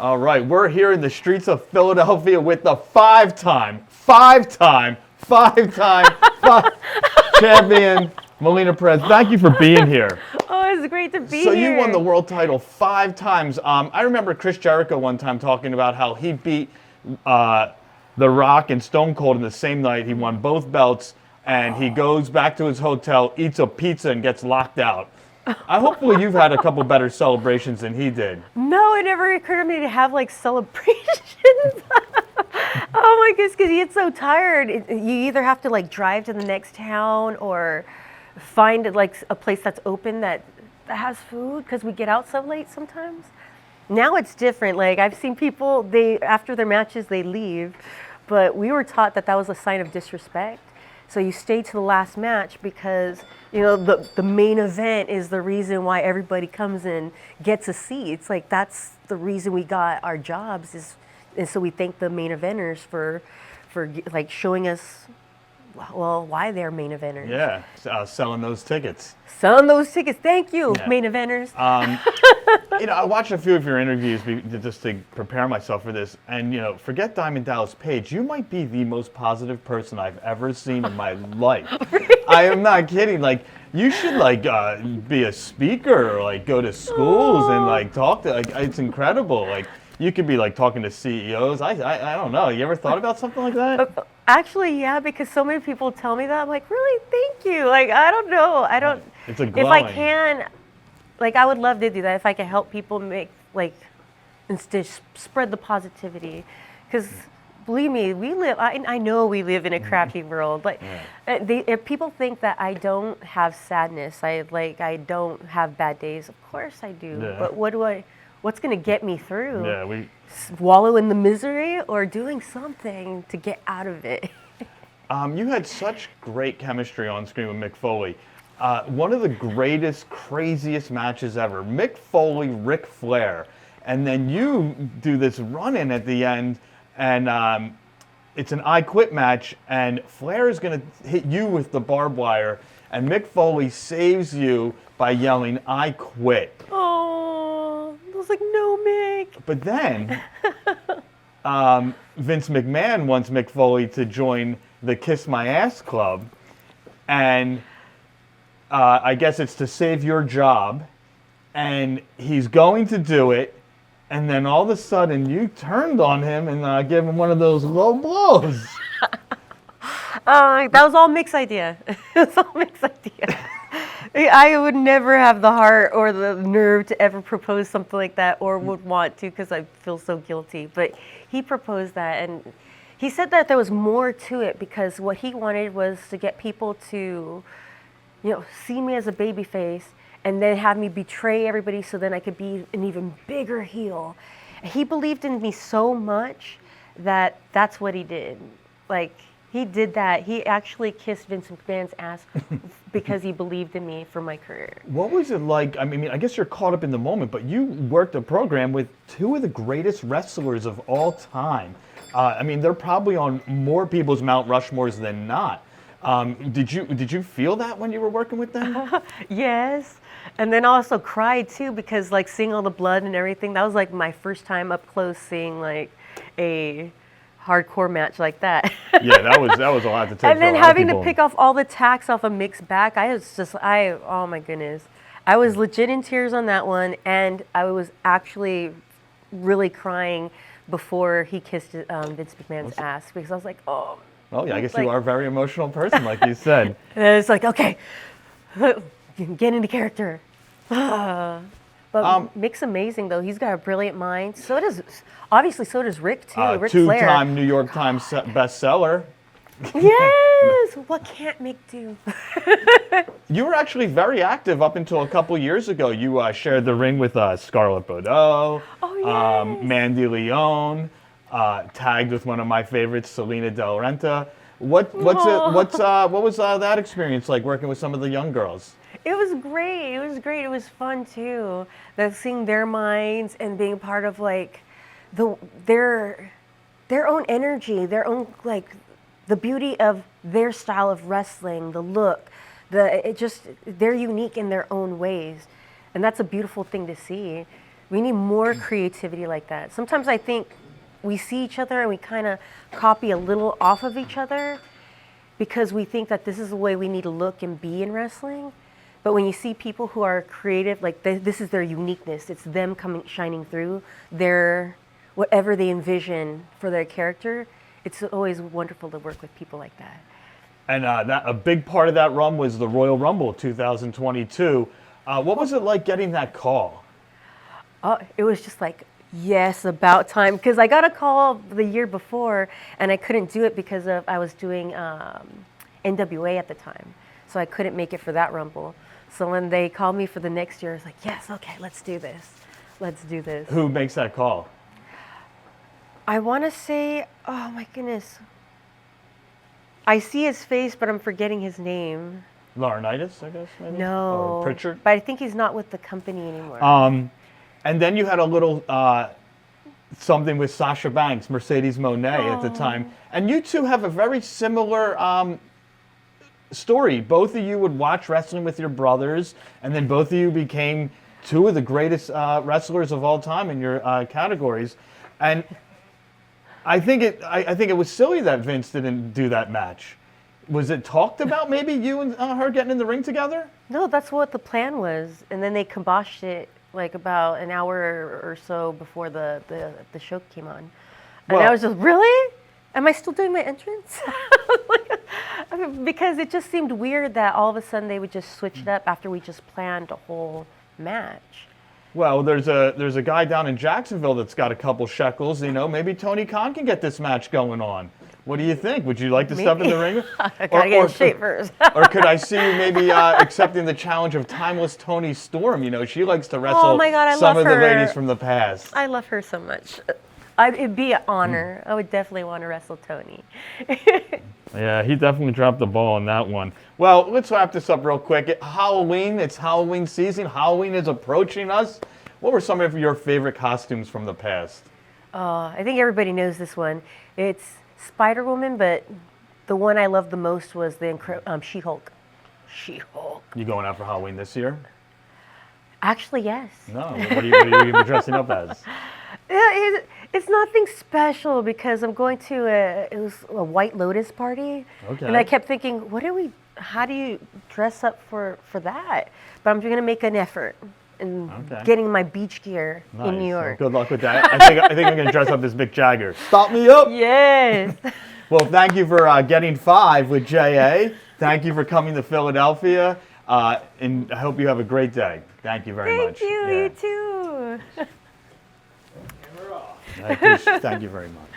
All right, we're here in the streets of Philadelphia with the five-time champion, Melina Perez. Thank you for being here. Oh, it's great to be So here. you won the world title 5 times. I remember Chris Jericho one time talking about how he beat The Rock and Stone Cold in the same night. He won both belts, and he goes back to his hotel, eats a pizza, and gets locked out. Hopefully you've had a couple better celebrations than he did. No, it never occurred to me to have like celebrations. Oh my goodness, because you get so tired. You either have to like drive to the next town or find like a place that's open that has food because we get out so late sometimes. Now it's different. Like I've seen people, after their matches they leave, but we were taught that was a sign of disrespect. So you stay to the last match because, you know, the main event is the reason why everybody comes and gets a seat. It's like that's the reason we got our jobs and so we thank the main eventers for like showing us, well, why they're main eventers. Yeah, selling those tickets. Selling those tickets. Thank you, Yeah. main eventers. I watched a few of your interviews just to prepare myself for this, and forget Diamond Dallas Page. You might be the most positive person I've ever seen in my life. I am not kidding. Like you should be a speaker or go to schools and talk to. It's incredible. You could be talking to CEOs. I don't know. You ever thought about something like that? Actually, yeah, because so many people tell me that. I'm like, really? Thank you. I don't know. I don't. It's a If glowing. I can, I would love to do that. If I could help people make and spread the positivity, because believe me, we live. I know we live in a crappy world. If people think that I don't have sadness, I don't have bad days. Of course I do. Yeah. But what's going to get me through? Yeah, Wallow in the misery or doing something to get out of it. You had such great chemistry on screen with Mick Foley. One of the greatest, craziest matches ever. Mick Foley, Ric Flair. And then you do this run-in at the end, and it's an I Quit match, and Flair is going to hit you with the barbed wire, and Mick Foley saves you by yelling, "I quit." Oh, I was like, no, Mick. But then, Vince McMahon wants Mick Foley to join the Kiss My Ass Club, and I guess it's to save your job, and he's going to do it, and then all of a sudden you turned on him and gave him one of those low blows. That was all Mick's idea. It was all Mick's idea. I would never have the heart or the nerve to ever propose something like that, or would want to, because I feel so guilty. But he proposed that, and he said that there was more to it, because what he wanted was to get people to, see me as a baby face, and then have me betray everybody so then I could be an even bigger heel. He believed in me so much that that's what he did. He did that. He actually kissed Vince McMahon's ass because he believed in me for my career. What was it like? I mean, I guess you're caught up in the moment, but you worked a program with two of the greatest wrestlers of all time. They're probably on more people's Mount Rushmores than not. Did you feel that when you were working with them? Yes. And then I also cried too, because seeing all the blood and everything, that was my first time up close seeing a hardcore match like that. Yeah, that was a lot to take. And then for a lot of having to people. pick off all the tacks off of Mick's back, oh my goodness. I was legit in tears on that one, and I was actually really crying before he kissed Vince McMahon's ass, because I was like, oh. Well, yeah, I guess you are a very emotional person, like you said. And it's like, okay, get into character. But Mick's amazing, though. He's got a brilliant mind. So does Rick, too. Ric Flair. Two-time New York Times bestseller. Yes! What can't Mick do? You were actually very active up until a couple years ago. You shared the ring with Scarlett Bordeaux, Oh, yes. Mandy Leone, tagged with one of my favorites, Selena Del Renta. What was that experience like working with some of the young girls? It was great. It was fun too. Seeing their minds and being part of their own energy, their own the beauty of their style of wrestling, the look, they're unique in their own ways, and that's a beautiful thing to see. We need more creativity like that. Sometimes I think we see each other and we kind of copy a little off of each other because we think that this is the way we need to look and be in wrestling. But when you see people who are creative, like this is their uniqueness. It's them coming shining through their whatever they envision for their character. It's always wonderful to work with people like that. And a big part of that run was the Royal Rumble 2022. What was it like getting that call? It was just like, yes, about time. Because I got a call the year before, and I couldn't do it because I was doing NWA at the time. So I couldn't make it for that Rumble. So when they called me for the next year, I was like, yes, okay, let's do this. Let's do this. Who makes that call? I want to say, oh my goodness. I see his face, but I'm forgetting his name. Laurinaitis, I guess, maybe? No. Or Pritchard? But I think he's not with the company anymore. And then you had a little something with Sasha Banks, Mercedes Moné at the time. And you two have a very similar story. Both of you would watch wrestling with your brothers, and then both of you became two of the greatest wrestlers of all time in your categories. And I think it was silly that Vince didn't do that match. Was it talked about maybe you and her getting in the ring together? No, that's what the plan was. And then they kiboshed it like about an hour or so before the show came on. And Well, I was just, really? Am I still doing my entrance? Because it just seemed weird that all of a sudden they would just switch it up after we just planned a whole match. well, there's a guy down in Jacksonville that's got a couple shekels. You know, maybe Tony Khan can get this match going on. What do you think? Would you like to step in the ring? I gotta get in shape first. Or could I see you maybe accepting the challenge of Timeless Tony Storm? You know, she likes to wrestle Oh my God, I some love of the her. ladies from the past. I love her so much. It'd be an honor. I would definitely want to wrestle Tony. Yeah, he definitely dropped the ball on that one. Well, let's wrap this up real quick. Halloween, it's Halloween season. Halloween is approaching us. What were some of your favorite costumes from the past? I think everybody knows this one. It's Spider-Woman, but the one I loved the most was the She-Hulk. She-Hulk. You going out for Halloween this year? Actually, yes. No. What are you going to be dressing up as? Yeah, it's nothing special because I'm going to it was a White Lotus party. Okay. And I kept thinking, how do you dress up for that? But I'm going to make an effort in getting my beach gear in New York. Well, good luck with that. I think I'm going to dress up as Mick Jagger. Stop me up. Yes. Well, thank you for getting 5 with JA. Thank you for coming to Philadelphia. And I hope you have a great day. Thank you very much. Thank you. Yeah. You too. Thank you very much.